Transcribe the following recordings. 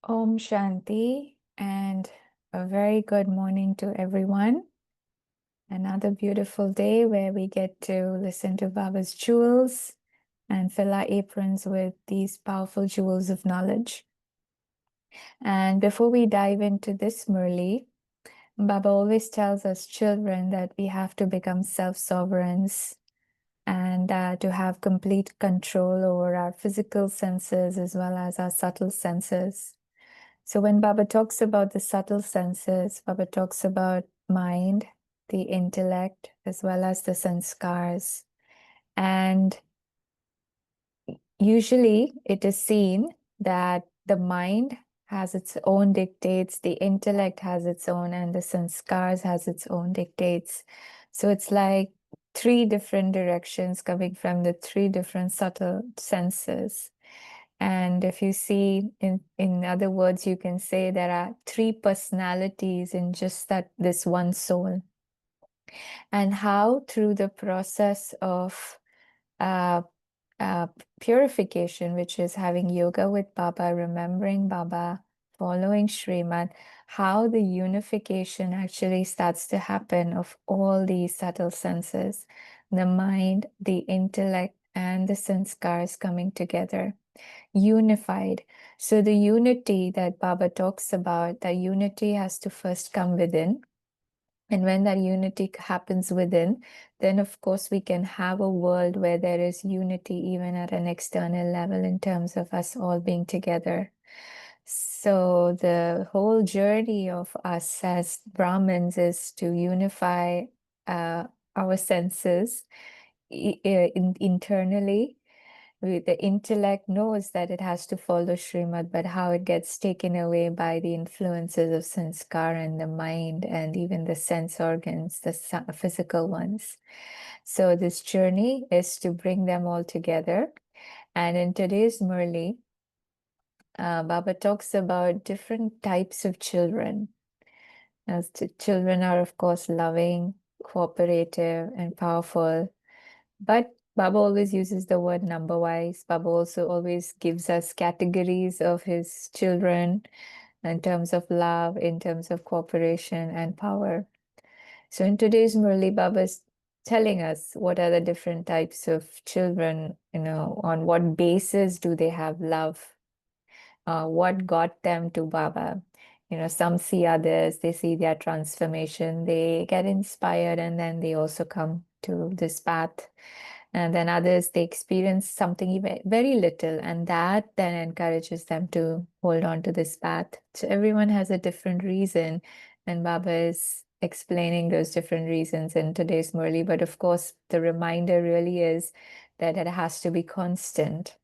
Om Shanti, and a very good morning to everyone. Another beautiful day where we get to listen to Baba's jewels and fill our aprons with these powerful jewels of knowledge. And before we dive into this Murli, Baba always tells us children that we have to become self-sovereigns and to have complete control over our physical senses as well as our subtle senses. So when Baba talks about the subtle senses, Baba talks about mind, the intellect, as well as the sanskars. And usually it is seen that the mind has its own dictates, the intellect has its own, and the sanskars has its own dictates. So it's like three different directions coming from the three different subtle senses. And if you see, in other words, you can say there are three personalities in just this one soul. And how through the process of uh, uh, purification, which is having yoga with Baba, remembering Baba, following Srimad, how the unification actually starts to happen of all these subtle senses, the mind, the intellect, and the sanskars coming together, unified. So the unity that Baba talks about, that unity has to first come within. And when that unity happens within, then of course we can have a world where there is unity even at an external level in terms of us all being together. So the whole journey of us as Brahmins is to unify our senses internally. The intellect knows that it has to follow Srimad, but how it gets taken away by the influences of sanskar and the mind and even the sense organs, the physical ones. So this journey is to bring them all together. And in today's Murli, Baba talks about different types of children. As children are, of course, loving, cooperative, and powerful. But Baba always uses the word number wise. Baba also always gives us categories of his children in terms of love, in terms of cooperation and power. So in today's Murli, Baba is telling us what are the different types of children, on what basis do they have love, what got them to Baba. Some see others, they see their transformation, they get inspired, and then they also come to this path. And then others, they experience something even very little, and that then encourages them to hold on to this path. So everyone has a different reason, and Baba is explaining those different reasons in today's Murli. But of course, the reminder really is that it has to be constant.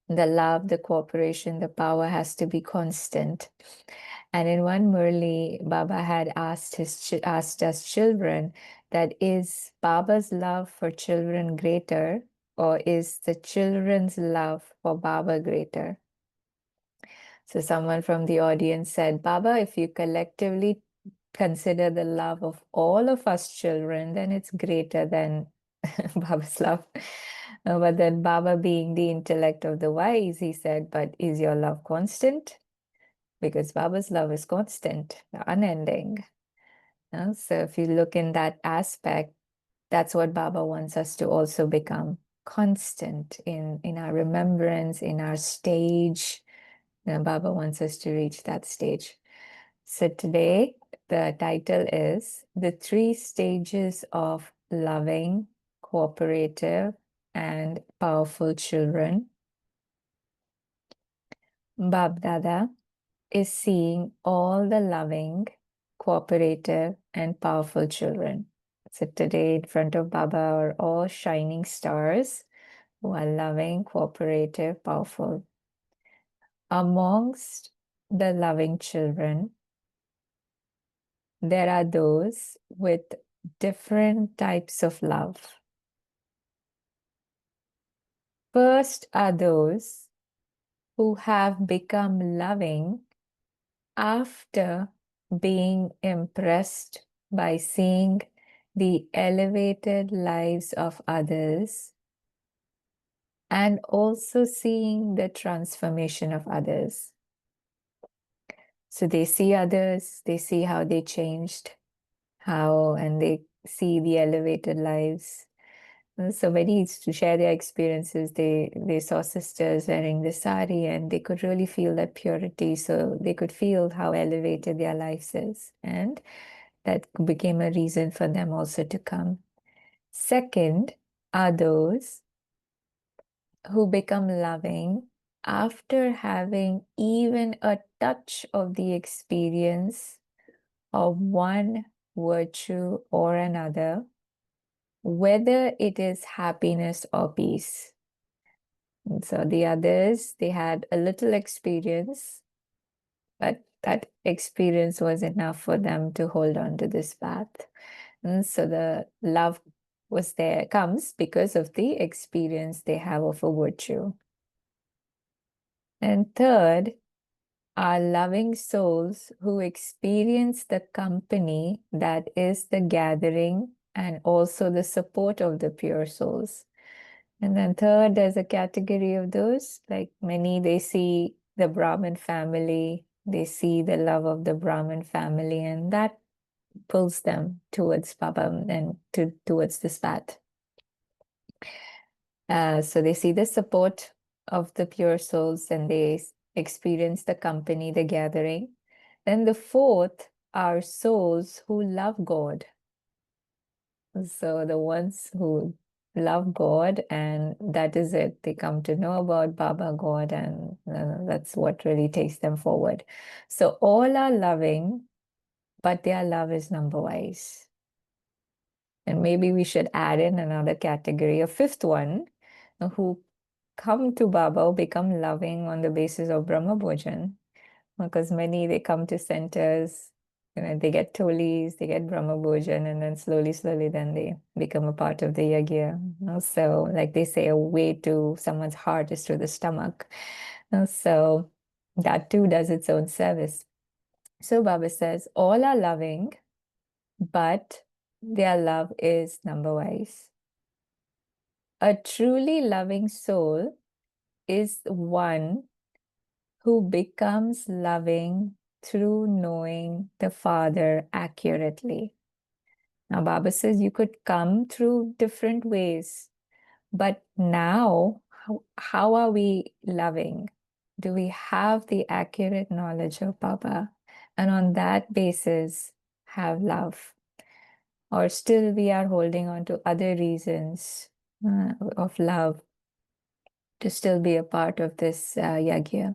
The love, the cooperation, the power has to be constant. And in one Murli, Baba had asked us children that is Baba's love for children greater, or is the children's love for Baba greater? So someone from the audience said, Baba, if you collectively consider the love of all of us children, then it's greater than Baba's love. But then Baba, being the intellect of the wise, he said, but is your love constant? Because Baba's love is constant, unending. So if you look in that aspect, that's what Baba wants us to also become, constant in our remembrance, in our stage. Baba wants us to reach that stage. So today, the title is The Three Stages of Loving, Cooperative, and Powerful Children. Bab Dada is seeing all the loving, cooperative, and powerful children. So today, in front of Baba are all shining stars who are loving, cooperative, powerful. Amongst the loving children, there are those with different types of love. First are those who have become loving after being impressed by seeing the elevated lives of others and also seeing the transformation of others. So they see others, they see how they changed, and they see the elevated lives. So when he used to share their experiences, they saw sisters wearing the sari and they could really feel that purity. So they could feel how elevated their lives is. And that became a reason for them also to come. Second are those who become loving after having even a touch of the experience of one virtue or another, whether it is happiness or peace. And so the others, they had a little experience, but that experience was enough for them to hold on to this path. And so the love comes because of the experience they have of a virtue. And third are loving souls who experience the company that is the gathering and also the support of the pure souls. And then third, there's a category of those, like many, they see the Brahmin family, they see the love of the Brahmin family, and that pulls them towards Baba and towards this path. So they see the support of the pure souls and they experience the company, the gathering. Then the fourth are souls who love God. So the ones who love God, and that is it. They come to know about Baba God, and that's what really takes them forward. So all are loving, but their love is number wise. And maybe we should add in another category, a fifth one, who come to Baba or become loving on the basis of Brahma Bhojan. Because many, they come to centers, they get tolis, they get Brahma Bhojan, and then slowly, then they become a part of the yagya. So like they say, a way to someone's heart is through the stomach. So that too does its own service. So Baba says, all are loving, but their love is number wise. A truly loving soul is one who becomes loving through knowing the Father accurately. Now, Baba says you could come through different ways, but now, how are we loving? Do we have the accurate knowledge of Baba? And on that basis, have love? Or still we are holding on to other reasons of love to still be a part of this yagya?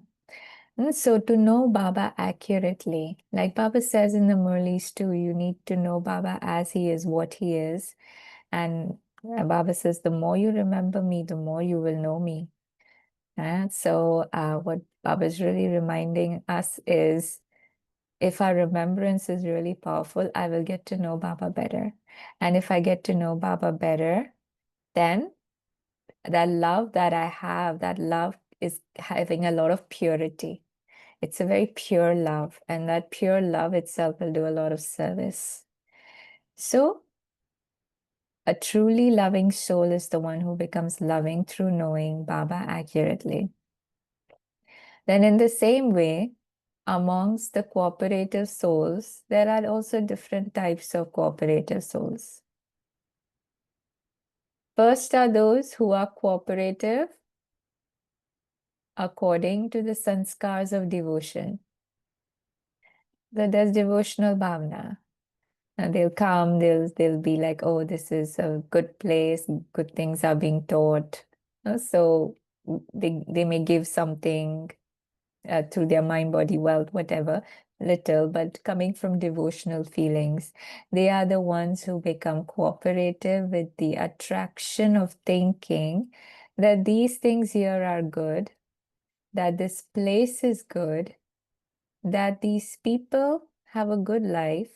So to know Baba accurately, like Baba says in the Murlis too, you need to know Baba as he is, what he is. And Baba says, the more you remember me, the more you will know me. And so what Baba is really reminding us is, if our remembrance is really powerful, I will get to know Baba better. And if I get to know Baba better, then that love that I have, that love is having a lot of purity. It's a very pure love, and that pure love itself will do a lot of service. So, a truly loving soul is the one who becomes loving through knowing Baba accurately. Then, in the same way, amongst the cooperative souls, there are also different types of cooperative souls. First are those who are cooperative according to the sanskars of devotion. So there's devotional bhavana. And they'll come, they'll be like, oh, this is a good place, good things are being taught. So they may give something through their mind, body, wealth, whatever, little, but coming from devotional feelings. They are the ones who become cooperative with the attraction of thinking that these things here are good, that this place is good, that these people have a good life,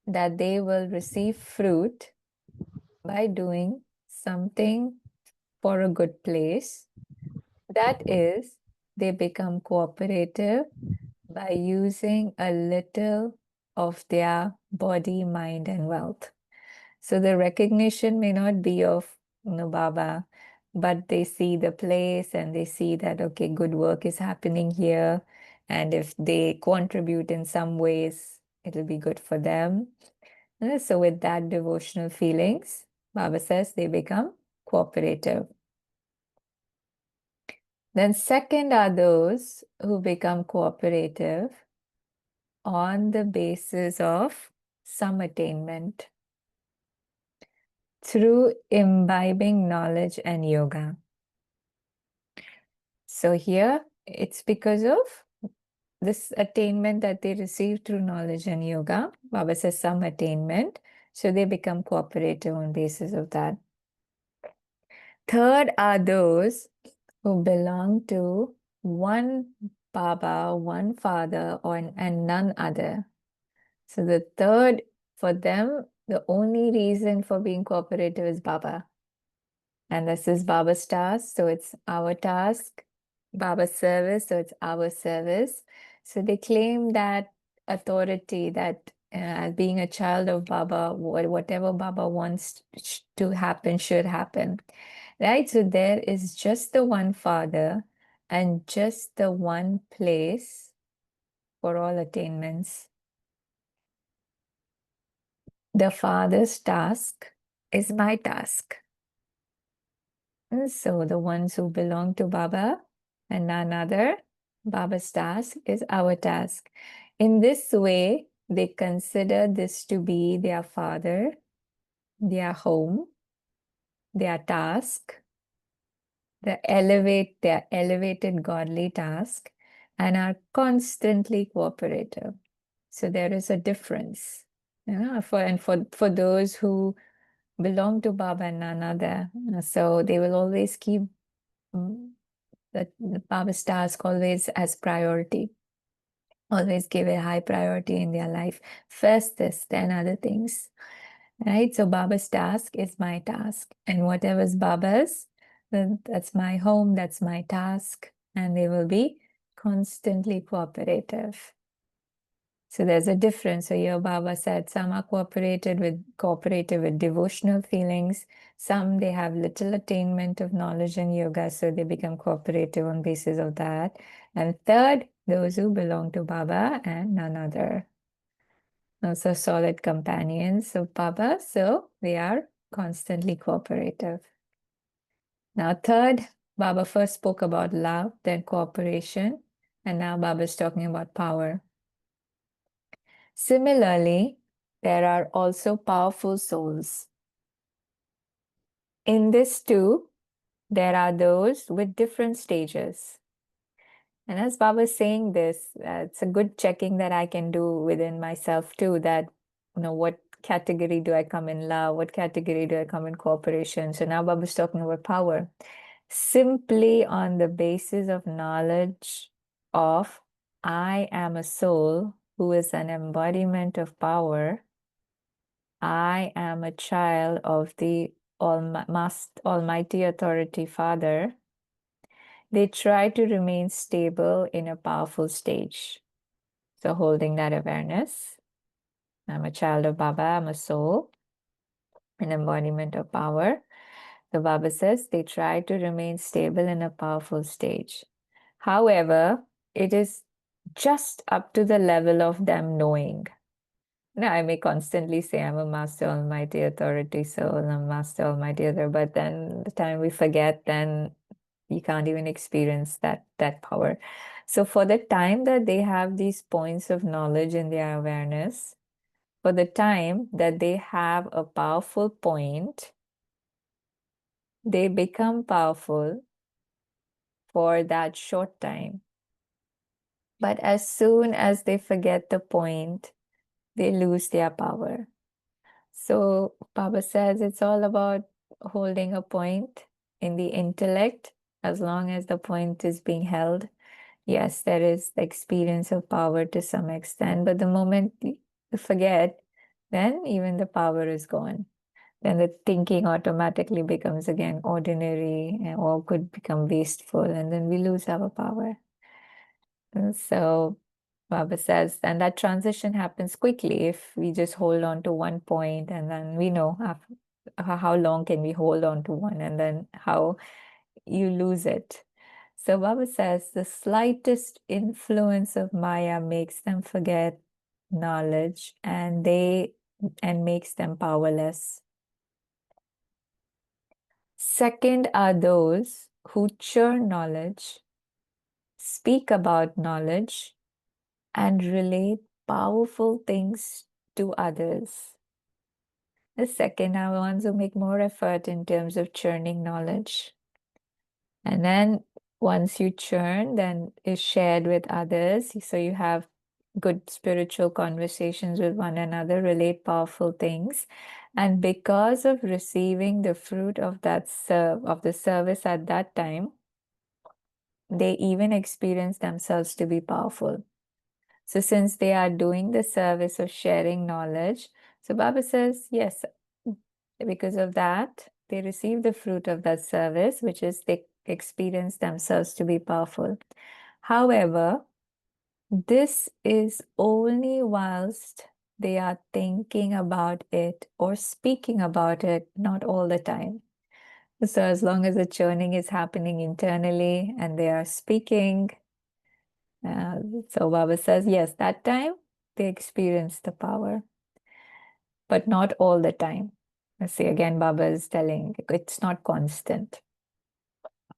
that they will receive fruit by doing something for a good place. That is, they become cooperative by using a little of their body, mind, and wealth. So the recognition may not be of Baba but they see the place and they see that, okay, good work is happening here. And if they contribute in some ways, it'll be good for them. So with that devotional feelings, Baba says they become cooperative. Then second are those who become cooperative on the basis of some attainment through imbibing knowledge and yoga. So here it's because of this attainment that they receive through knowledge and yoga. Baba says some attainment. So they become cooperative on basis of that. Third are those who belong to one Baba, one Father, and none other. So the third, for them, the only reason for being cooperative is Baba. And this is Baba's task, so it's our task. Baba's service, so it's our service. So they claim that authority that as being a child of Baba, whatever Baba wants to happen should happen. Right? So there is just the one Father and just the one place for all attainments. The Father's task is my task. So the ones who belong to Baba and none other, Baba's task is our task. In this way, they consider this to be their father, their home, their task, their elevated godly task, and are constantly cooperative. So there is a difference. For those who belong to Baba and none other, so they will always keep the Baba's task always as priority. Always give a high priority in their life. First this, then other things. Right? So Baba's task is my task. And whatever's Baba's, then that's my home, that's my task. And they will be constantly cooperative. So there's a difference. So your Baba said some are cooperative with devotional feelings. Some they have little attainment of knowledge and yoga, so they become cooperative on basis of that. And third, those who belong to Baba and none other. Also solid companions of Baba, so they are constantly cooperative. Now third, Baba first spoke about love, then cooperation, and now Baba is talking about power. Similarly, there are also powerful souls. In this too, there are those with different stages. And as Baba is saying this, it's a good checking that I can do within myself too, that, what category do I come in love? What category do I come in cooperation? So now Baba is talking about power. Simply on the basis of knowledge of I am a soul who is an embodiment of power. I am a child of the Almighty Authority Father. They try to remain stable in a powerful stage. So holding that awareness. I'm a child of Baba, I'm a soul, an embodiment of power. The Baba says they try to remain stable in a powerful stage. However, it is just up to the level of them knowing. Now, I may constantly say I'm a Master Almighty Authority Soul, I'm a Master Almighty Other, but then the time we forget, then you can't even experience that power. So for the time that they have these points of knowledge in their awareness, for the time that they have a powerful point, they become powerful for that short time. But as soon as they forget the point, they lose their power. So Baba says it's all about holding a point in the intellect. As long as the point is being held, yes, there is the experience of power to some extent, but the moment you forget, then even the power is gone. Then the thinking automatically becomes again ordinary or could become wasteful, and then we lose our power. And so Baba says, and that transition happens quickly if we just hold on to one point, and then we know how long can we hold on to one, and then how you lose it. So Baba says the slightest influence of Maya makes them forget knowledge and makes them powerless. Second are those who churn knowledge, speak about knowledge, and relate powerful things to others. The second are ones who make more effort in terms of churning knowledge. And then once you churn, then is shared with others. So you have good spiritual conversations with one another, relate powerful things. And because of receiving the fruit of that of the service at that time, they even experience themselves to be powerful. So since they are doing the service of sharing knowledge, so Baba says, yes, because of that, they receive the fruit of that service, which is they experience themselves to be powerful. However, this is only whilst they are thinking about it or speaking about it, not all the time. So as long as the churning is happening internally and they are speaking, so Baba says, yes, that time they experience the power, but not all the time. See, again, Baba is telling it's not constant.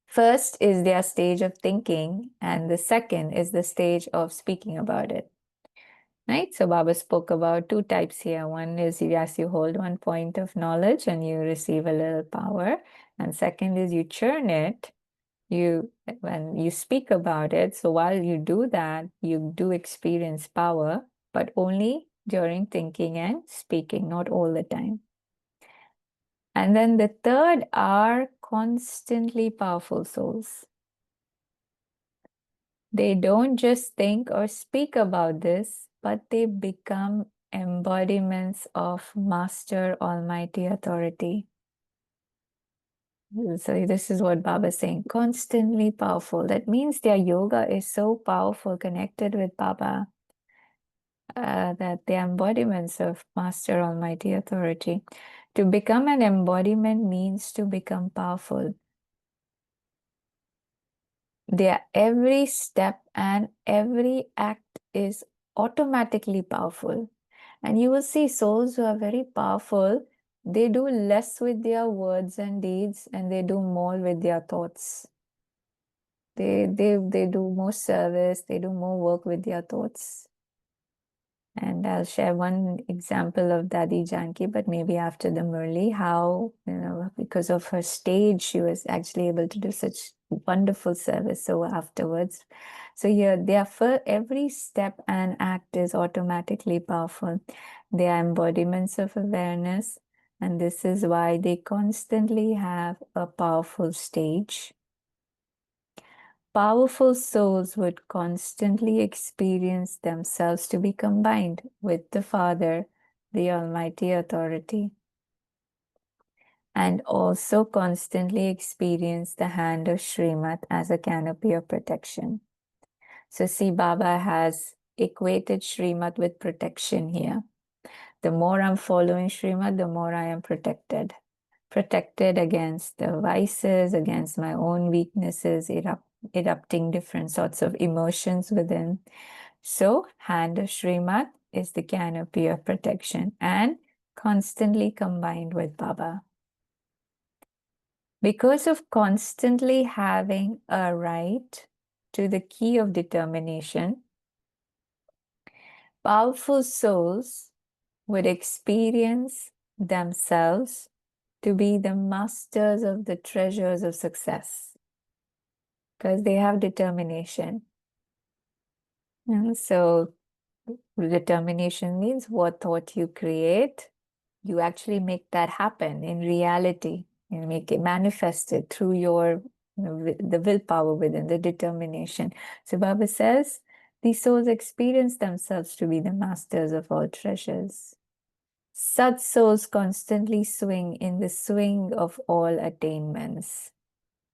First is their stage of thinking, and the second is the stage of speaking about it. Right? So Baba spoke about two types here. One is as you hold one point of knowledge and you receive a little power. And second is you churn it, when you speak about it. So while you do that, you do experience power, but only during thinking and speaking, not all the time. And then the third are constantly powerful souls. They don't just think or speak about this, but they become embodiments of Master Almighty Authority. So this is what Baba is saying, constantly powerful. That means their yoga is so powerful, connected with Baba, that they're embodiments of Master Almighty Authority. To become an embodiment means to become powerful. Their every step and every act is automatically powerful. And you will see souls who are very powerful, they do less with their words and deeds and they do more with their thoughts. They do more service, they do more work with their thoughts. And I'll share one example of Dadi Janki, but maybe after the Murli, how, because of her stage, she was actually able to do such wonderful service. So afterwards, so here, therefore, every step and act is automatically powerful. They are embodiments of awareness, and this is why they constantly have a powerful stage. Powerful souls would constantly experience themselves to be combined with the Father, the Almighty Authority, and also constantly experience the hand of Srimad as a canopy of protection. So see, Baba has equated Srimad with protection here. The more I'm following Srimad, the more I am protected. Protected against the vices, against my own weaknesses, erupting different sorts of emotions within. So, hand of Srimad is the canopy of protection and constantly combined with Baba. Because of constantly having a right to the key of determination, powerful souls would experience themselves to be the masters of the treasures of success because they have determination. So determination means what thought you create, you actually make that happen in reality. You make it manifested through your the willpower within, the determination. So Baba says these souls experience themselves to be the masters of all treasures. Such souls constantly swing in the swing of all attainments.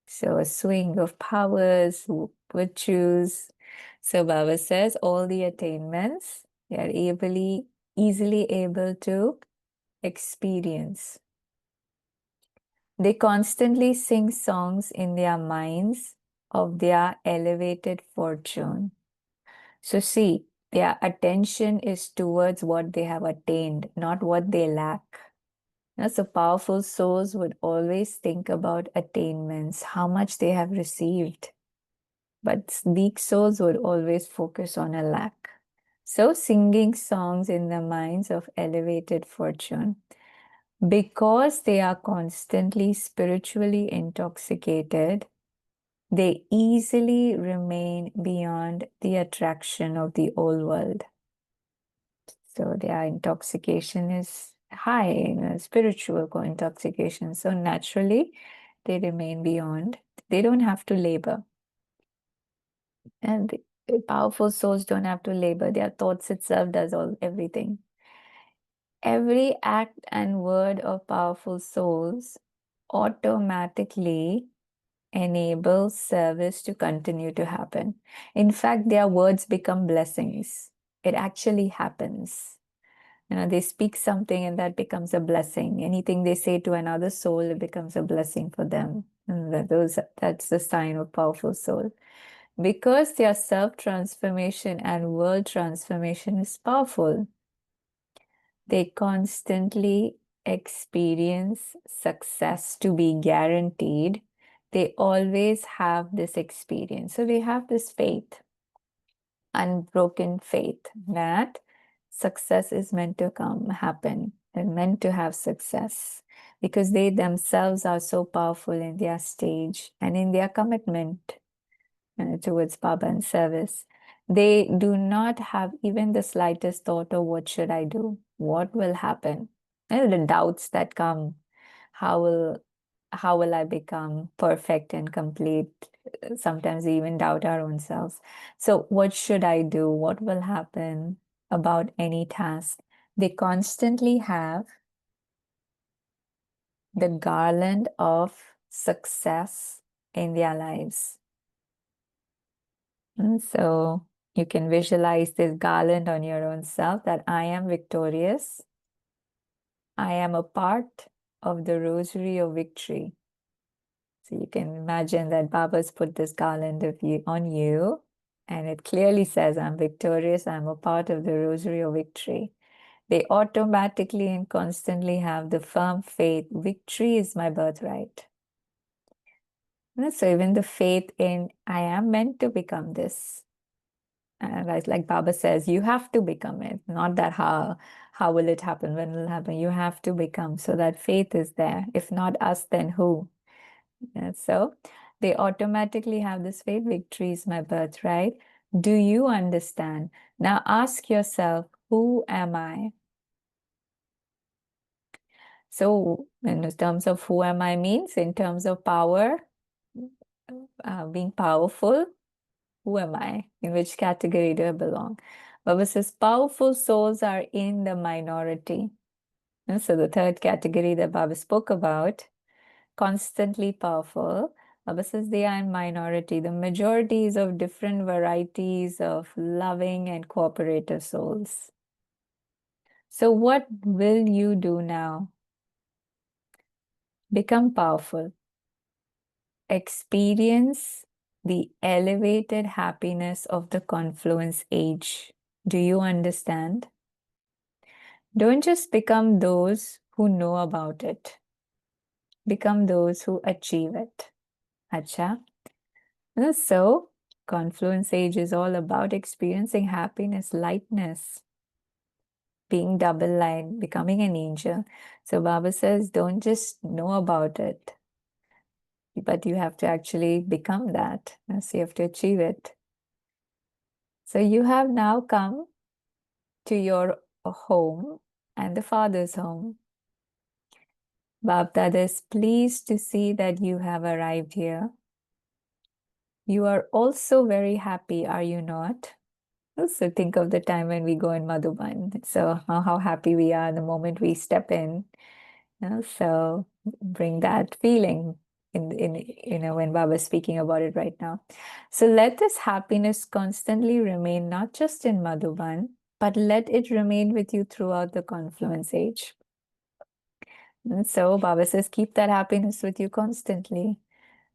So a swing of powers, virtues. So Baba says all the attainments, they are easily able to experience. They constantly sing songs in their minds of their elevated fortune. So see, their attention is towards what they have attained, not what they lack. So powerful souls would always think about attainments, how much they have received. But weak souls would always focus on a lack. So singing songs in the minds of elevated fortune. Because they are constantly spiritually intoxicated, they easily remain beyond the attraction of the old world. So their intoxication is high, spiritual intoxication. So naturally, they remain beyond. They don't have to labor. And the powerful souls don't have to labor. Their thoughts itself does everything. Every act and word of powerful souls automatically enables service to continue to happen. In fact, their words become blessings. It actually happens. They speak something and that becomes a blessing. Anything they say to another soul, it becomes a blessing for them. And that's the sign of powerful soul. Because their self-transformation and world transformation is powerful, they constantly experience success to be guaranteed. They always have this experience. So they have this faith, unbroken faith that success is meant to happen. They're meant to have success because they themselves are so powerful in their stage and in their commitment towards Baba and service. They do not have even the slightest thought of what should I do? What will happen? And the doubts that come, how will how will I become perfect and complete? Sometimes we even doubt our own selves. So what should I do? What will happen about any task? They constantly have the garland of success in their lives. And so you can visualize this garland on your own self that I am victorious. I am a part of the rosary of victory. So you can imagine that Baba's put this garland on you, and it clearly says, I'm victorious, I'm a part of the rosary of victory. They automatically and constantly have the firm faith, victory is my birthright. And so even the faith in, I am meant to become this. And like Baba says, you have to become it. Not that how will it happen, when will it happen? You have to become. So that faith is there. If not us, then who? And so they automatically have this faith. Victory is my birthright. Do you understand? Now ask yourself, who am I? So in terms of who am I means, in terms of power, being powerful, who am I? In which category do I belong? Baba says powerful souls are in the minority. And so the third category that Baba spoke about, constantly powerful, Baba says they are in minority. The majority is of different varieties of loving and cooperative souls. So what will you do now? Become powerful. Experience the elevated happiness of the confluence age. Do you understand? Don't just become those who know about it. Become those who achieve it. Acha. So, confluence age is all about experiencing happiness, lightness, being double line, becoming an angel. So Baba says, don't just know about it, but you have to actually become that. So you have to achieve it. So you have now come to your home and the Father's home. Baba is pleased to see that you have arrived here. You are also very happy, are you not? So think of the time when we go in Madhuban. So how happy we are the moment we step in. So bring that feeling in when Baba's speaking about it right now. So let this happiness constantly remain not just in Madhuban, but let it remain with you throughout the confluence age. And so Baba says, keep that happiness with you constantly.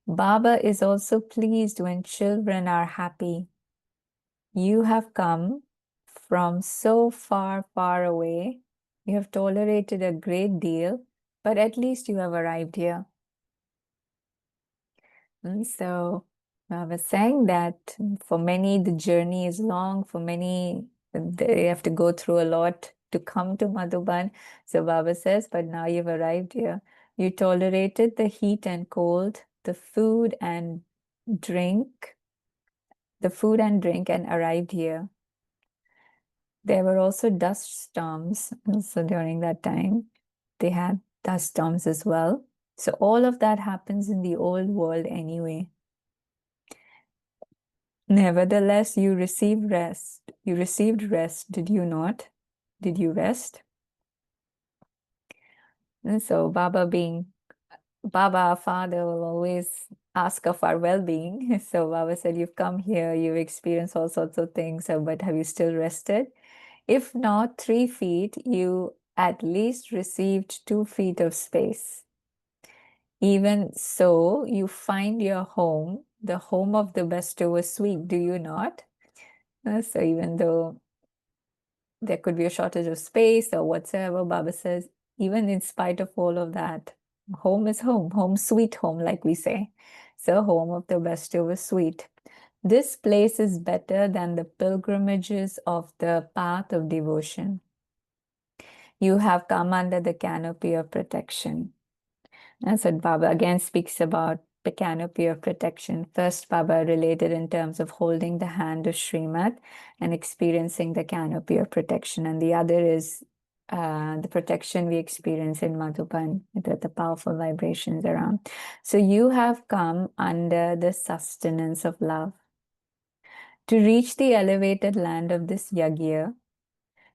Baba is also pleased when children are happy. You have come from so far, far away. You have tolerated a great deal, but at least you have arrived here. And so I was saying that for many, the journey is long. For many, they have to go through a lot to come to Madhuban. So Baba says, but now you've arrived here. You tolerated the heat and cold, drink, the food and drink, and arrived here. There were also dust storms. So during that time, they had dust storms as well. So all of that happens in the old world anyway. Nevertheless, you received rest. You received rest, did you not? Did you rest? And so Baba, our father, will always ask of our well-being. So Baba said, you've come here, you've experienced all sorts of things, but have you still rested? If not 3 feet, you at least received 2 feet of space. Even so, you find your home, the home of the bestower sweet, do you not? So even though there could be a shortage of space or whatsoever, Baba says, even in spite of all of that, home is home, home sweet home, like we say. So home of the bestower sweet. This place is better than the pilgrimages of the path of devotion. You have come under the canopy of protection. That's what Baba again speaks about the canopy of protection. First, Baba related in terms of holding the hand of Srimad and experiencing the canopy of protection. And the other is the protection we experience in Madhuban, the powerful vibrations around. So you have come under the sustenance of love. To reach the elevated land of this yagya,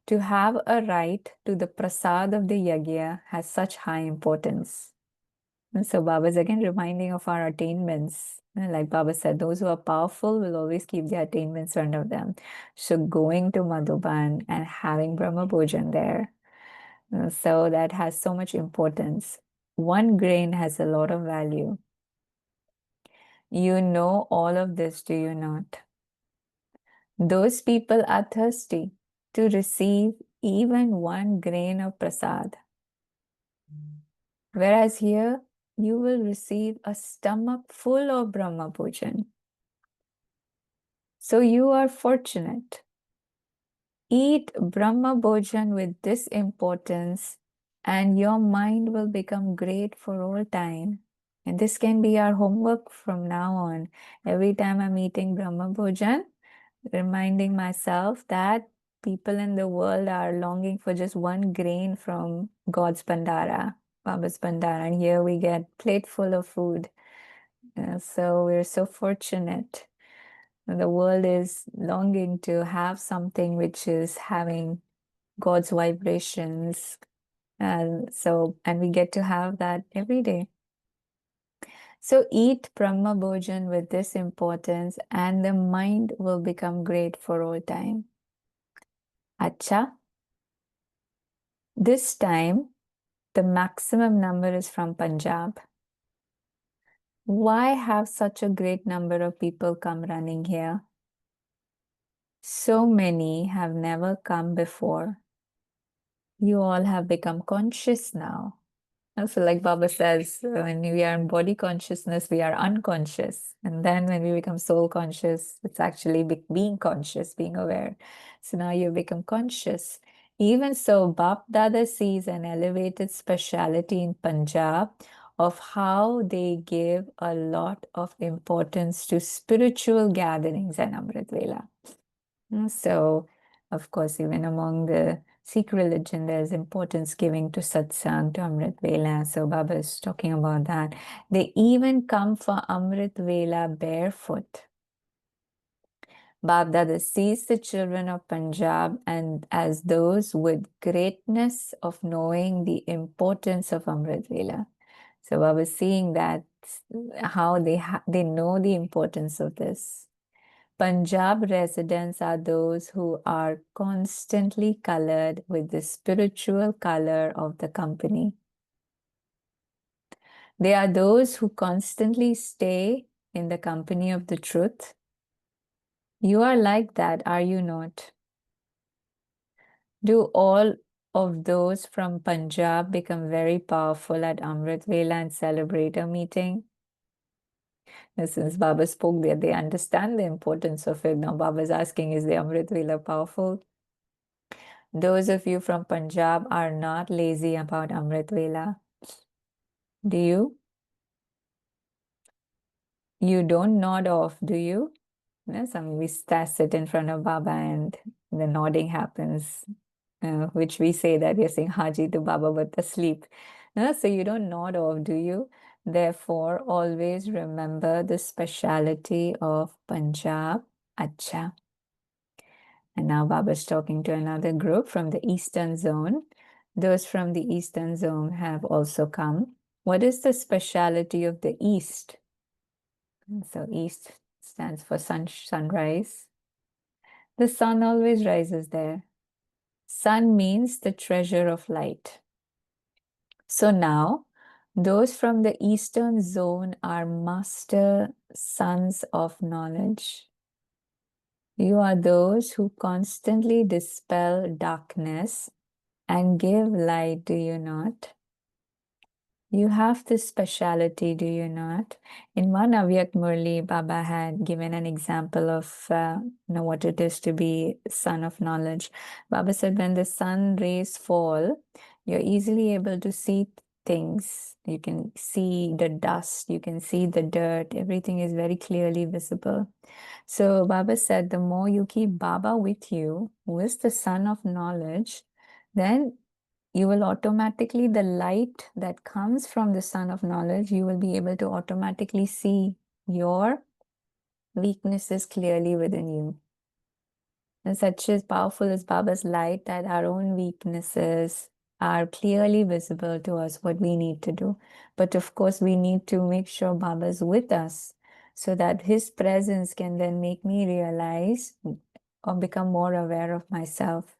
to have a right to the prasad of the yagya has such high importance. And so Baba is again reminding of our attainments. And like Baba said, those who are powerful will always keep their attainments in front of them. So going to Madhuban and having Brahma Bhojan there, so that has so much importance. One grain has a lot of value. You know all of this, do you not? Those people are thirsty to receive even one grain of prasad. Whereas here, you will receive a stomach full of Brahma Bhojan. So you are fortunate. Eat Brahma Bhojan with this importance, and your mind will become great for all time. And this can be our homework from now on. Every time I'm eating Brahma Bhojan, reminding myself that people in the world are longing for just one grain from God's Bandara, Baba's Bandara, and here we get plate full of food. So we're so fortunate. The world is longing to have something which is having God's vibrations. And we get to have that every day. So eat Brahma Bhojan with this importance, and the mind will become great for all time. Acha. This time, the maximum number is from Punjab. Why have such a great number of people come running here? So many have never come before. You all have become conscious now. So like Baba says, when we are in body consciousness, we are unconscious. And then when we become soul conscious, it's actually being conscious, being aware. So now you become conscious. Even so, Bap Dada sees an elevated speciality in Punjab of how they give a lot of importance to spiritual gatherings and Amrit Vela. So, of course, even among the Sikh religion, there's importance giving to satsang, to Amrit Vela. So Baba is talking about that. They even come for Amrit Vela barefoot. Bab Dada sees the children of Punjab and as those with greatness of knowing the importance of Amrit Vela. So Baba is seeing that how they know the importance of this. Punjab residents are those who are constantly colored with the spiritual color of the company. They are those who constantly stay in the company of the truth. You are like that, are you not? Do all of those from Punjab become very powerful at Amrit Vela and celebrate a meeting? Now, since Baba spoke there, they understand the importance of it. Now Baba is asking, is the Amrit Vela powerful? Those of you from Punjab are not lazy about Amrit Vela. Do you? You don't nod off, do you? Some we sit in front of Baba and the nodding happens, which we say that we are saying Haji to Baba but asleep. So you don't nod off, do you? Therefore, always remember the speciality of Punjab. Acha. And now Baba is talking to another group from the Eastern Zone. Those from the Eastern Zone have also come. What is the speciality of the East? So East stands for sunrise. The sun always rises there. Sun means the treasure of light. So now, those from the Eastern Zone are master sons of knowledge. You are those who constantly dispel darkness and give light, do you not? You have this speciality, do you not? In one Avyak Murli, Baba had given an example of what it is to be son of knowledge. Baba said, when the sun rays fall, you're easily able to see things. You can see the dust, you can see the dirt, everything is very clearly visible. So Baba said, the more you keep Baba with you, who is the son of knowledge, then you will automatically, the light that comes from the sun of knowledge, you will be able to automatically see your weaknesses clearly within you. And such as powerful as Baba's light that our own weaknesses are clearly visible to us, what we need to do. But of course, we need to make sure Baba's with us so that his presence can then make me realize or become more aware of myself.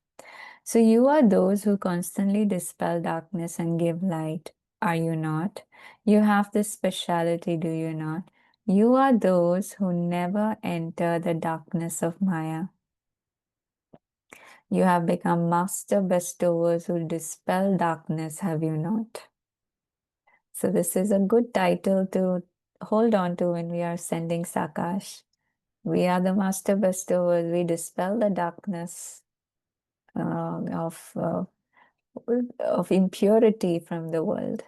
So you are those who constantly dispel darkness and give light, are you not? You have this speciality, do you not? You are those who never enter the darkness of Maya. You have become master bestowers who dispel darkness, have you not? So this is a good title to hold on to when we are sending Sakash. We are the master bestowers. We dispel the darkness of impurity from the world,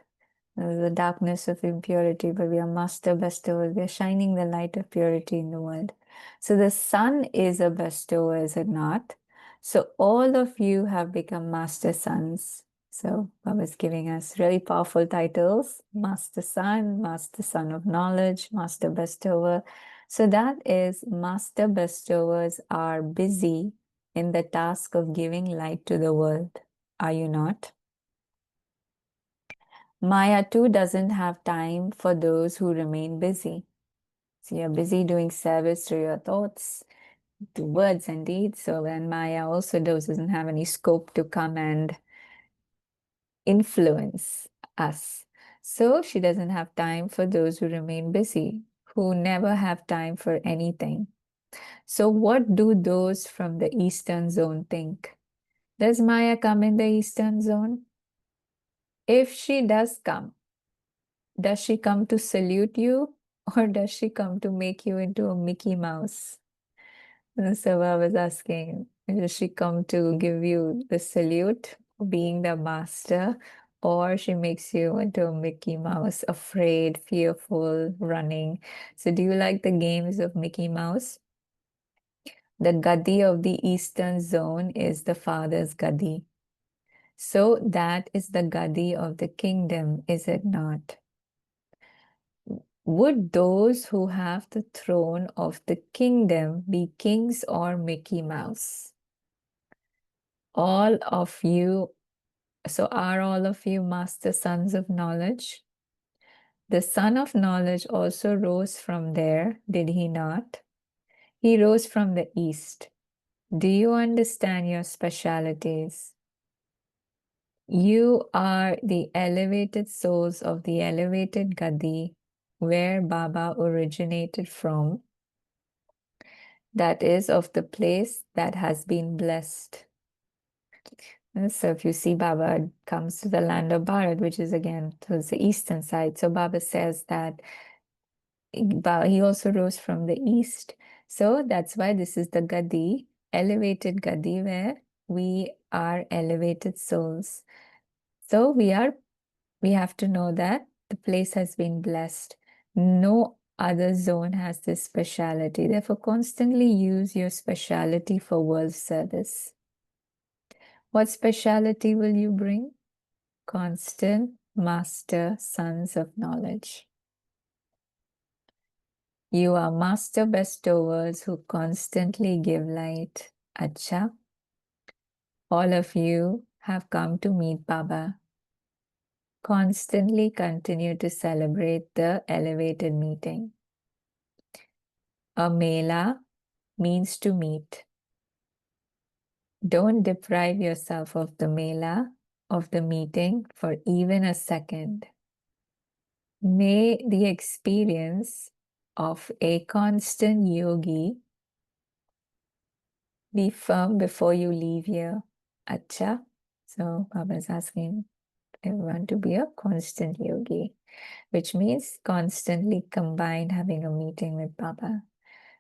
the darkness of impurity, but we are master bestowers. We are shining the light of purity in the world. So the sun is a bestower, is it not? So all of you have become master sons. So Baba is giving us really powerful titles: Master Son, Master Son of Knowledge, Master Bestower. So that is, Master Bestowers are busy in the task of giving light to the world. Are you not? Maya too doesn't have time for those who remain busy. So you're busy doing service through your thoughts, to words and deeds. So then Maya also doesn't have any scope to come and influence us. So she doesn't have time for those who remain busy, who never have time for anything. So what do those from the Eastern Zone think? Does Maya come in the Eastern Zone? If she does she come to salute you or does she come to make you into a Mickey Mouse? So I was asking, does she come to give you the salute for being the master, or she makes you into a Mickey Mouse, afraid, fearful, running? So do you like the games of Mickey Mouse? The Gadi of the Eastern Zone is the father's Gadi. So that is the Gadi of the kingdom, is it not? Would those who have the throne of the kingdom be kings or Mickey Mouse? All of you, so are all of you master sons of knowledge? The son of knowledge also rose from there, did he not? He rose from the east. Do you understand your specialities? You are the elevated souls of the elevated Gadi, where Baba originated from, that is, of the place that has been blessed. So if you see Baba comes to the land of Bharat, which is again towards the eastern side. So Baba says that he also rose from the east. So that's why this is the Gadi, elevated Gadi, where we are elevated souls. So we have to know that the place has been blessed. No other zone has this speciality. Therefore, constantly use your speciality for world service. What speciality will you bring? Constant master sons of knowledge. You are master bestowers who constantly give light. Acha. All of you have come to meet Baba. Constantly continue to celebrate the elevated meeting. A mela means to meet. Don't deprive yourself of the mela, of the meeting, for even a second. May the experience of a constant yogi be firm before you leave here. Acha. So Baba is asking everyone to be a constant yogi, which means constantly combined having a meeting with Baba.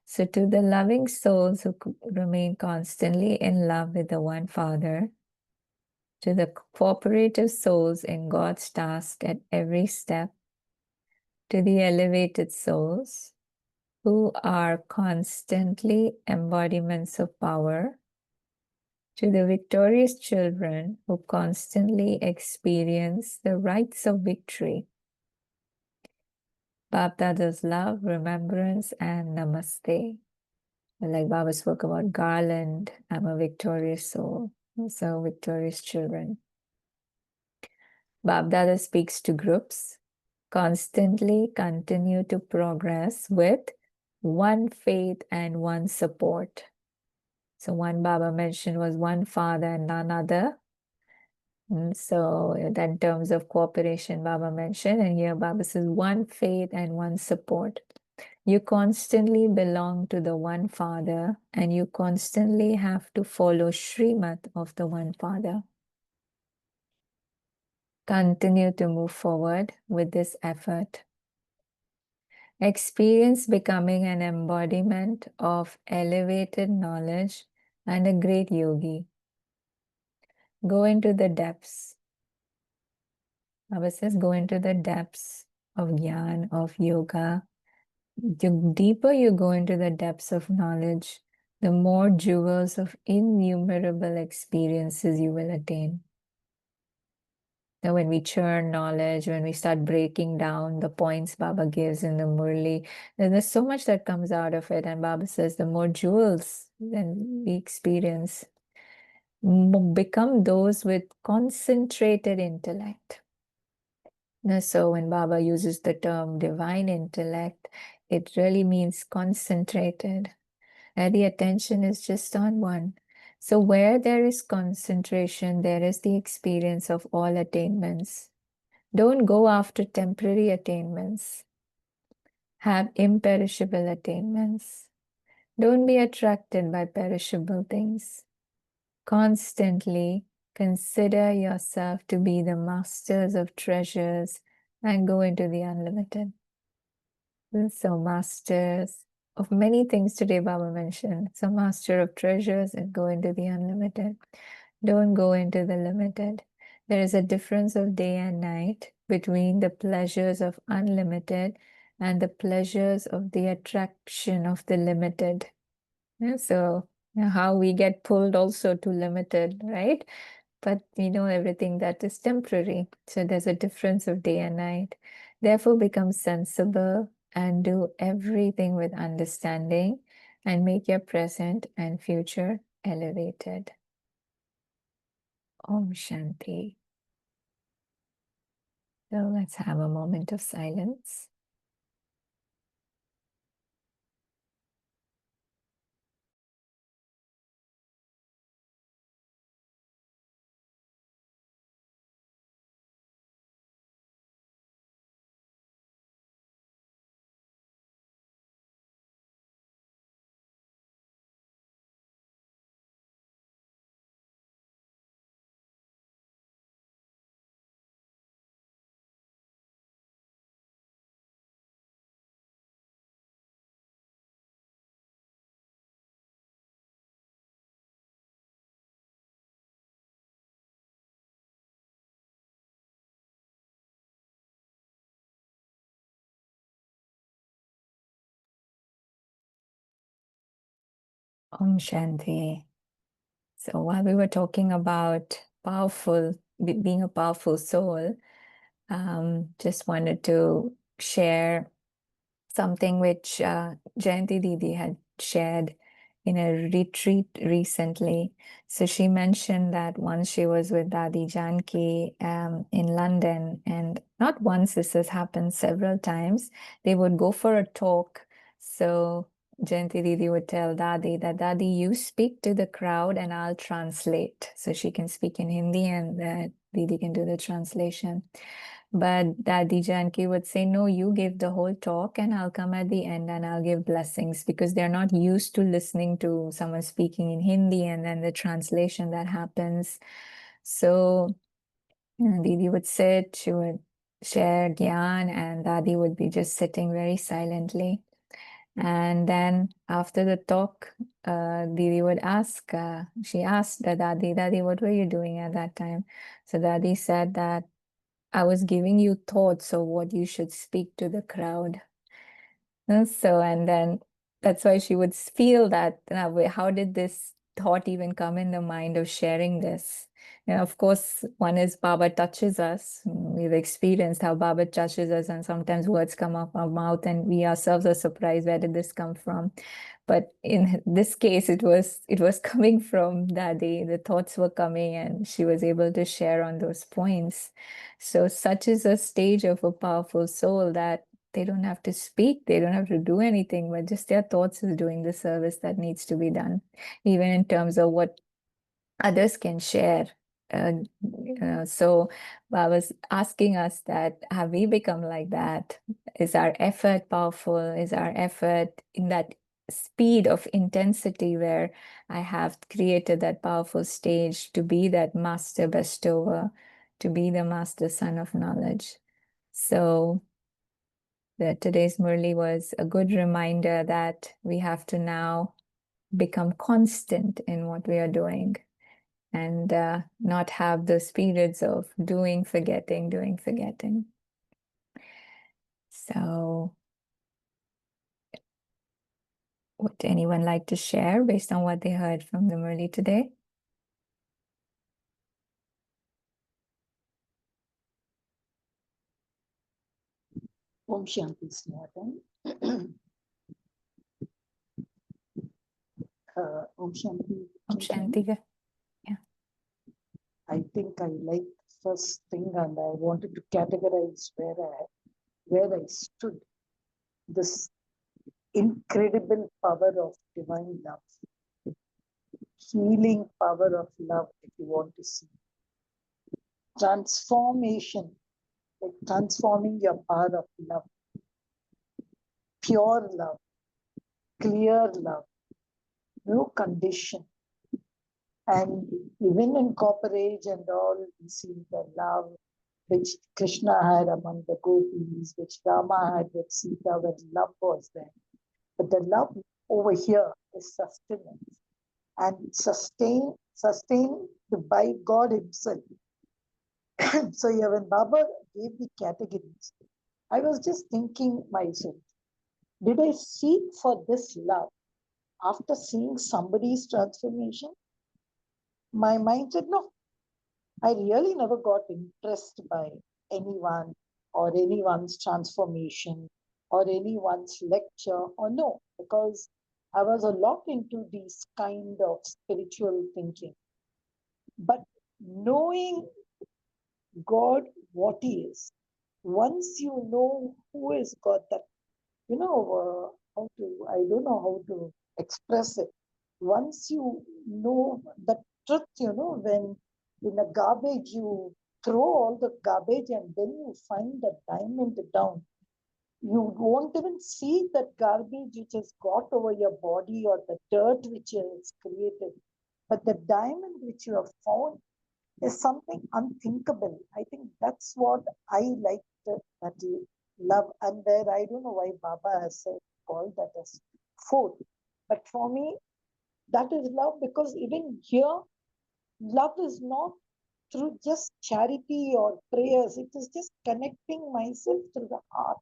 So to the loving souls who remain constantly in love with the One Father, to the cooperative souls in God's task at every step, to the elevated souls who are constantly embodiments of power, to the victorious children who constantly experience the rights of victory. Bapdada's love, remembrance, and namaste. Like Baba spoke about garland, I'm a victorious soul, so victorious children. Bapdada speaks to groups, constantly continue to progress with one faith and one support. So one Baba mentioned was one father and none other. So in terms of cooperation, Baba mentioned, and here Baba says one faith and one support. You constantly belong to the One Father, and you constantly have to follow Srimad of the One Father. Continue to move forward with this effort. Experience becoming an embodiment of elevated knowledge and a great yogi. Go into the depths. Baba says, go into the depths of Gyan, of yoga. The deeper you go into the depths of knowledge, the more jewels of innumerable experiences you will attain. Now, when we churn knowledge, when we start breaking down the points Baba gives in the Murli, then there's so much that comes out of it. And Baba says the more jewels then we experience become those with concentrated intellect. Now, so when Baba uses the term divine intellect, it really means concentrated. And the attention is just on one. So where there is concentration, there is the experience of all attainments. Don't go after temporary attainments. Have imperishable attainments. Don't be attracted by perishable things. Constantly consider yourself to be the masters of treasures and go into the unlimited. So masters of many things today Baba mentioned. So master of treasures and go into the unlimited. Don't go into the limited. There is a difference of day and night between the pleasures of unlimited and the pleasures of the attraction of the limited. Yeah, so how we get pulled also to limited, right? But we know everything that is temporary. So there's a difference of day and night. Therefore, become sensible and do everything with understanding and make your present and future elevated. Om Shanti. So let's have a moment of silence. Om Shanti. So while we were talking about being a powerful soul, just wanted to share something which Jayanti Didi had shared in a retreat recently. So she mentioned that once she was with Dadi Janki in London, and not once, this has happened several times, they would go for a talk. So Jayanti Didi would tell Dadi that, Dadi, you speak to the crowd and I'll translate. So she can speak in Hindi and Didi can do the translation. But Dadi Janki would say, no, you give the whole talk and I'll come at the end and I'll give blessings, because they're not used to listening to someone speaking in Hindi and then the translation that happens. So Didi would sit, she would share Gyan, and Dadi would be just sitting very silently. And then after the talk, Didi would ask, she asked the Dadi, Dadi, what were you doing at that time? So Dadi said that, I was giving you thoughts of what you should speak to the crowd. So, and then that's why she would feel that, how did this thought even come in the mind of sharing this? Of course, one is Baba touches us. We've experienced how Baba touches us, and sometimes words come up our mouth, and we ourselves are surprised, where did this come from? But in this case, it was coming from Dadi. The thoughts were coming, and she was able to share on those points. So, such is a stage of a powerful soul that they don't have to speak, they don't have to do anything, but just their thoughts is doing the service that needs to be done, even in terms of what others can share. So I was asking us that, have we become like that? Is our effort powerful? Is our effort in that speed of intensity where I have created that powerful stage to be that master bestower, to be the master son of knowledge? So that today's Murli was a good reminder that we have to now become constant in what we are doing, and not have those periods of doing, forgetting, doing, forgetting. So would anyone like to share based on what they heard from the Murli today? Om Shanti Snatan. Om Shanti. Om Shanti. Yeah. I think I like first thing, and I wanted to categorize where I stood. This incredible power of divine love, healing power of love, if you want to see. Transformation, like transforming your power of love, pure love, clear love, no condition. And even in cooperage and all, we see the love which Krishna had among the gopis, which Rama had with Sita, when love was there. But the love over here is sustenance, and sustained by God Himself. So yeah, when Baba gave the categories, I was just thinking myself, did I seek for this love after seeing somebody's transformation? My mind said no. I really never got impressed by anyone or anyone's transformation or anyone's lecture, or no, because I was a lot into these kind of spiritual thinking. But knowing God, what He is, once you know who is God, that, I don't know how to express it. Once you know the truth, when in a garbage you throw all the garbage and then you find the diamond down, you won't even see that garbage which has got over your body or the dirt which is created. But the diamond which you have found is something unthinkable. I think that's what I like, that love. And there, I don't know why Baba has said, called that as food. But for me, that is love, because even here, love is not through just charity or prayers. It is just connecting myself through the heart.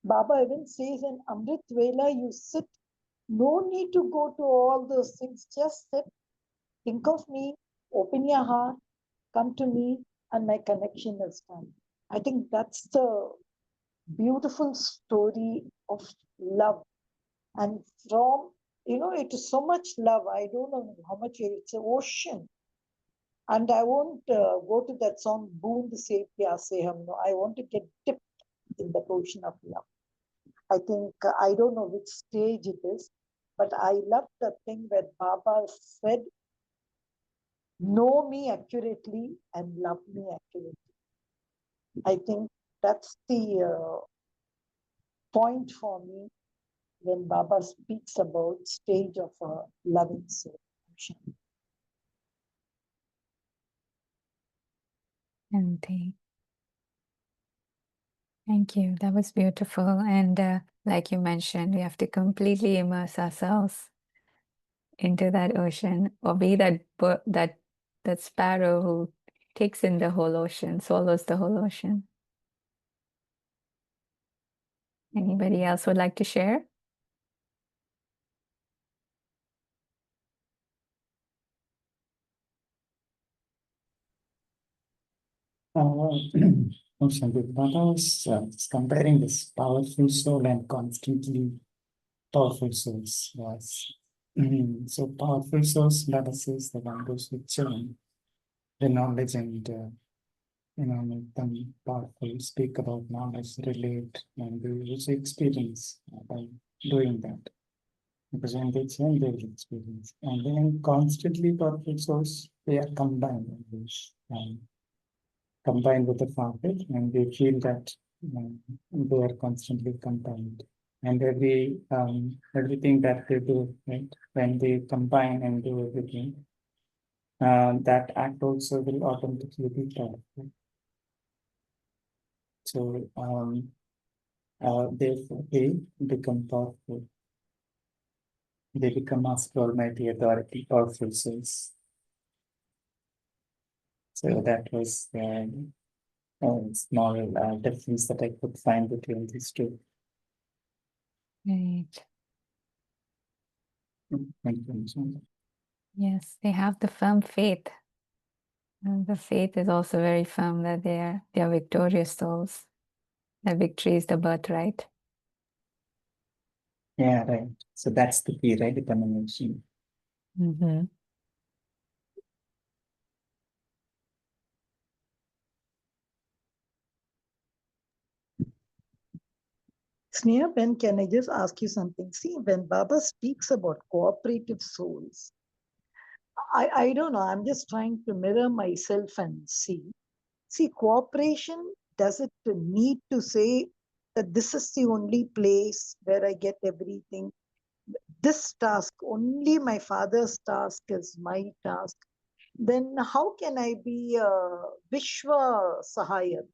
Baba even says in Amrit Vela, you sit No need to go to all those things. Just sit, think of me, open your heart, come to me, and my connection is done. I think that's the beautiful story of love. And from, it is so much love. I don't know how much it's an ocean. And I won't go to that song, Boond Se Pyar Se Hum. No, I want to get dipped in the ocean of love. I think, I don't know which stage it is, but I love the thing where Baba said, know me accurately and love me accurately. I think that's the point for me when Baba speaks about stage of a loving soul. Thank you. That was beautiful. And like you mentioned, we have to completely immerse ourselves into that ocean, or be that sparrow who takes in the whole ocean, swallows the whole ocean. Anybody else would like to share? Baba was comparing this powerful soul and constantly powerful souls. Was so powerful souls, Baba says, the one goes with churn, the knowledge and make them powerful, speak about knowledge, relate, and they use experience by doing that. Because when they change, they will experience. And then constantly powerful souls, they are combined. Combined with the fabric, and they feel that they are constantly combined. And everything that they do, right, when they combine and do everything, that act also will automatically be powerful. So therefore they become powerful. They become Master Almighty Authority, powerful souls. So that was the small difference that I could find between these two. Right. Thank you. Yes, they have the firm faith. And the faith is also very firm that they are victorious souls. That victory is the birthright. Yeah, right. So that's the key, right? Determination. Mm-hmm. Sneha, Ben, can I just ask you something? See, when Baba speaks about cooperative souls, I don't know, I'm just trying to mirror myself and see. See, cooperation, does it need to say that this is the only place where I get everything? This task, only my father's task is my task. Then how can I be a Vishwa Sahayak?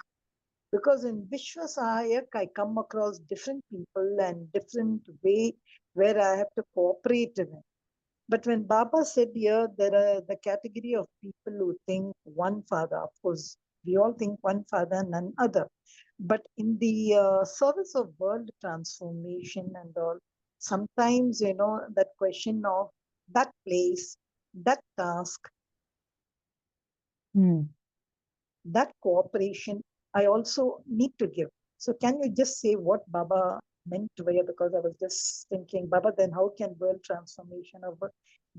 Because in Vishwa Sahayak, I come across different people and different way where I have to cooperate in it. But when Baba said here, there are the category of people who think one father. Of course, we all think one father, none other. But in the service of world transformation and all, sometimes, that question of that place, that task, that cooperation, I also need to give. So can you just say what Baba meant to here? Because I was just thinking, Baba, then how can world transformation of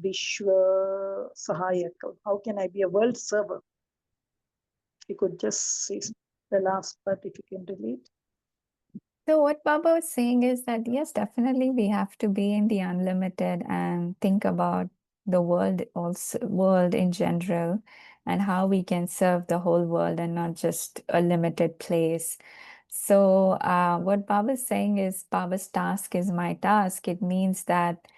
Vishwa Sahayak, how can I be a world server? If you could just say the last part, if you can relate. So what Baba was saying is that, yes, definitely we have to be in the unlimited and think about the world in general, and how we can serve the whole world and not just a limited place. So what Baba is saying is, Baba's task is my task. It means that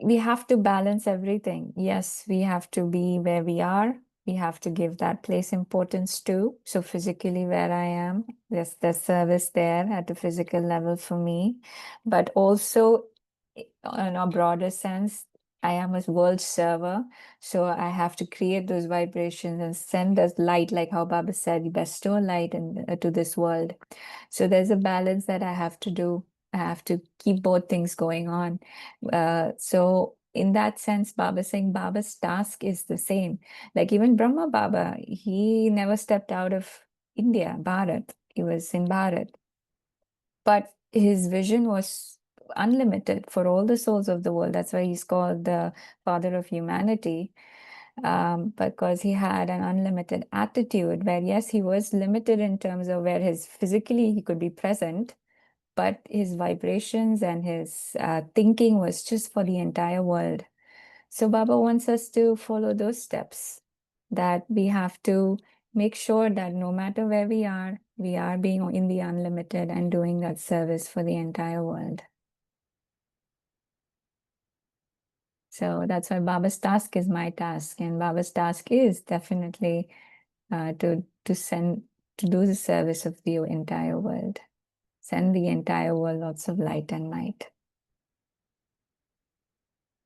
we have to balance everything. Yes, we have to be where we are. We have to give that place importance too. So physically where I am, there's service there at the physical level for me. But also in a broader sense, I am a world server. So I have to create those vibrations and send us light, like how Baba said, bestow light to this world. So there's a balance that I have to do. have to keep both things going on. So in that sense, Baba saying Baba's task is the same. Like even Brahma Baba, he never stepped out of India, Bharat. He was in Bharat. But his vision was unlimited for all the souls of the world. That's why he's called the father of humanity, because he had an unlimited attitude where, yes, he was limited in terms of where his physically he could be present, but his vibrations and his thinking was just for the entire world. So Baba wants us to follow those steps, that we have to make sure that no matter where we are being in the unlimited and doing that service for the entire world. So that's why Baba's task is my task, and Baba's task is definitely to do the service of the entire world, send the entire world lots of light and light.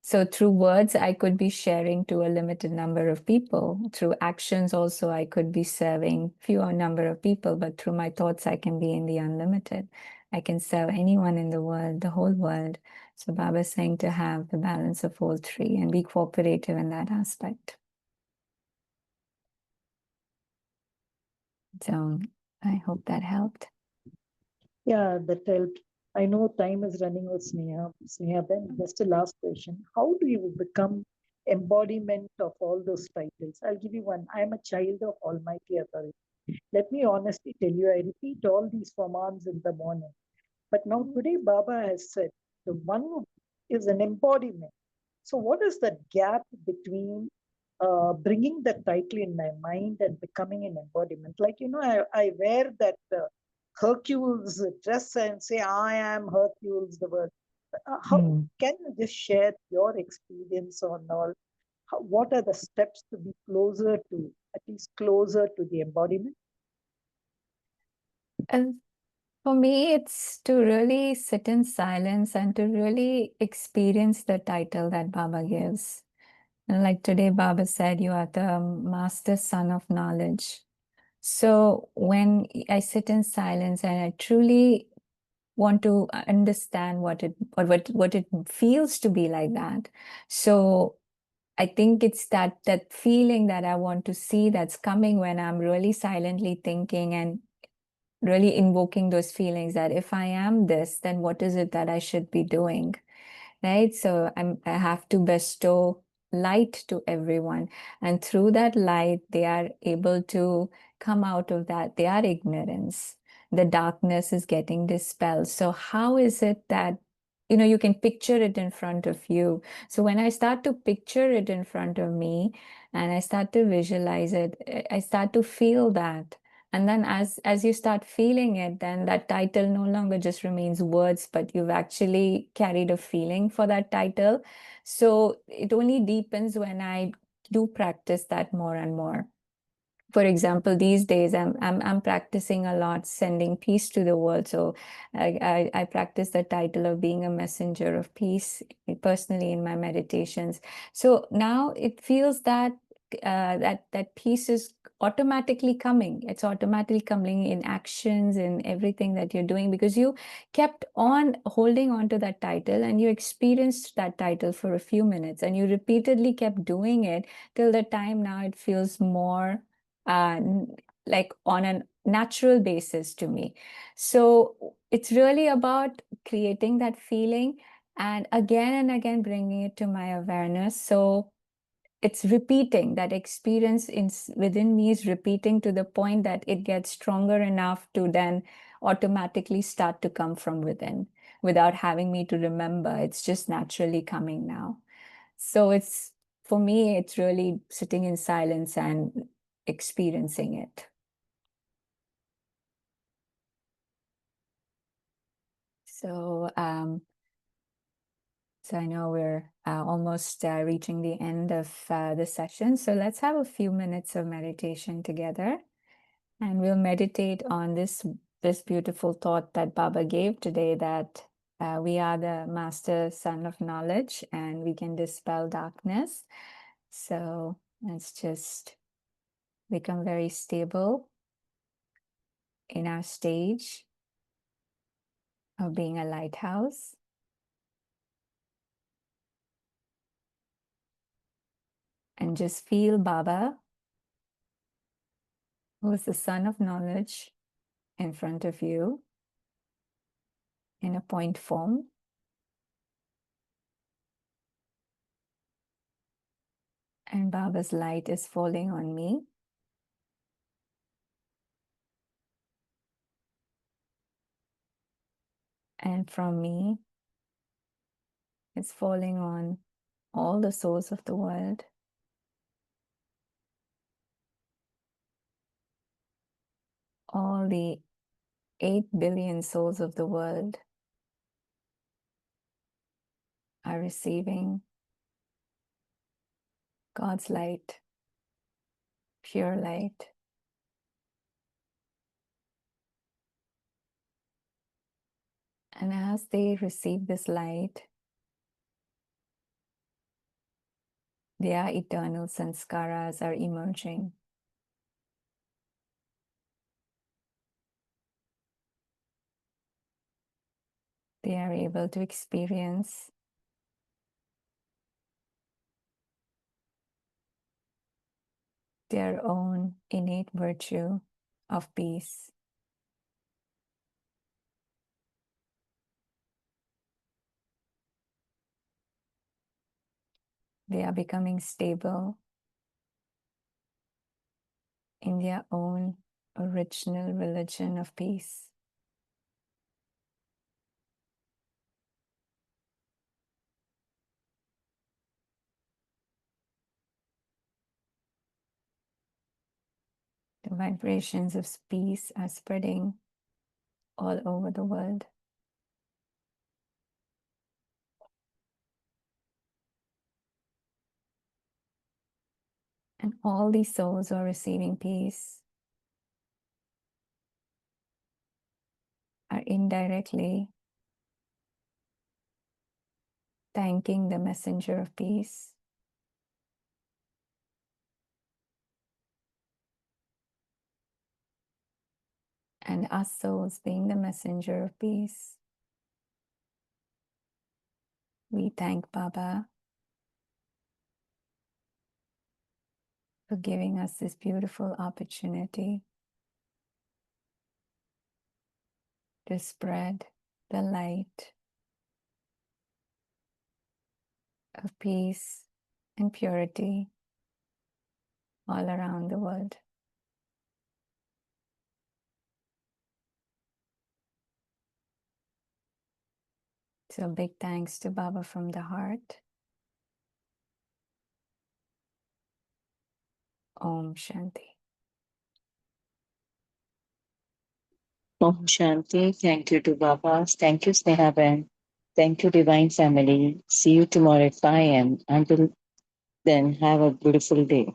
So through words, I could be sharing to a limited number of people. Through actions also, I could be serving fewer number of people, but through my thoughts, I can be in the unlimited. I can serve anyone in the world, the whole world. So Baba is saying to have the balance of all three and be cooperative in that aspect. So I hope that helped. Yeah, that helped. I know time is running out, Sneha. Sneha, then just a last question. How do you become embodiment of all those titles? I'll give you one. I am a child of Almighty Authority. Let me honestly tell you, I repeat all these commands in the morning. But now today, Baba has said the one who is an embodiment. So, what is that gap between bringing the title in my mind and becoming an embodiment? Like, I wear that Hercules dress and say, I am Hercules, the word. How can you just share your experience on all? What are the steps to be closer to, at least closer to the embodiment? And for me, it's to really sit in silence and to really experience the title that Baba gives. And like today, Baba said, you are the master son of knowledge. So when I sit in silence and I truly want to understand what it feels to be like that. So I think it's that feeling that I want to see that's coming when I'm really silently thinking and really invoking those feelings that if I am this, then what is it that I should be doing? Right? So I have to bestow light to everyone. And through that light, they are able to come out of that, their ignorance. The darkness is getting dispelled. So how is it that, you can picture it in front of you? So when I start to picture it in front of me and I start to visualize it, I start to feel that. And then as you start feeling it, then that title no longer just remains words, but you've actually carried a feeling for that title. So it only deepens when I do practice that more and more. For example, these days I'm practicing a lot sending peace to the world. So I practice the title of being a messenger of peace personally in my meditations. So now it feels that that peace is automatically coming. It's automatically coming in actions, in everything that you're doing, because you kept on holding on to that title and you experienced that title for a few minutes and you repeatedly kept doing it till the time now it feels more uh, like on a natural basis to me. So it's really about creating that feeling and again bringing it to my awareness. So it's repeating that experience within me is repeating to the point that it gets stronger enough to then automatically start to come from within without having me to remember. It's just naturally coming now. So for me, it's really sitting in silence and experiencing it. So, so I know we're almost reaching the end of the session. So let's have a few minutes of meditation together, and we'll meditate on this beautiful thought that Baba gave today, that we are the master son of knowledge and we can dispel darkness. So let's just become very stable in our stage. of being a lighthouse. And just feel Baba, who is the sun of knowledge, in front of you in a point form. And Baba's light is falling on me. And from me, it's falling on all the souls of the world. All the 8 billion souls of the world are receiving God's light, pure light. And as they receive this light, their eternal sanskaras are emerging. They are able to experience their own innate virtue of peace. They are becoming stable in their own original religion of peace. The vibrations of peace are spreading all over the world. And all these souls who are receiving peace are indirectly thanking the messenger of peace. And us souls, being the messenger of peace, we thank Baba for giving us this beautiful opportunity to spread the light of peace and purity all around the world. So big thanks to Baba from the heart. Om Shanti. Om Shanti. Thank you to Baba. Thank you, Sneha. Thank you, Divine Family. See you tomorrow at 5 a.m. Until then, have a beautiful day.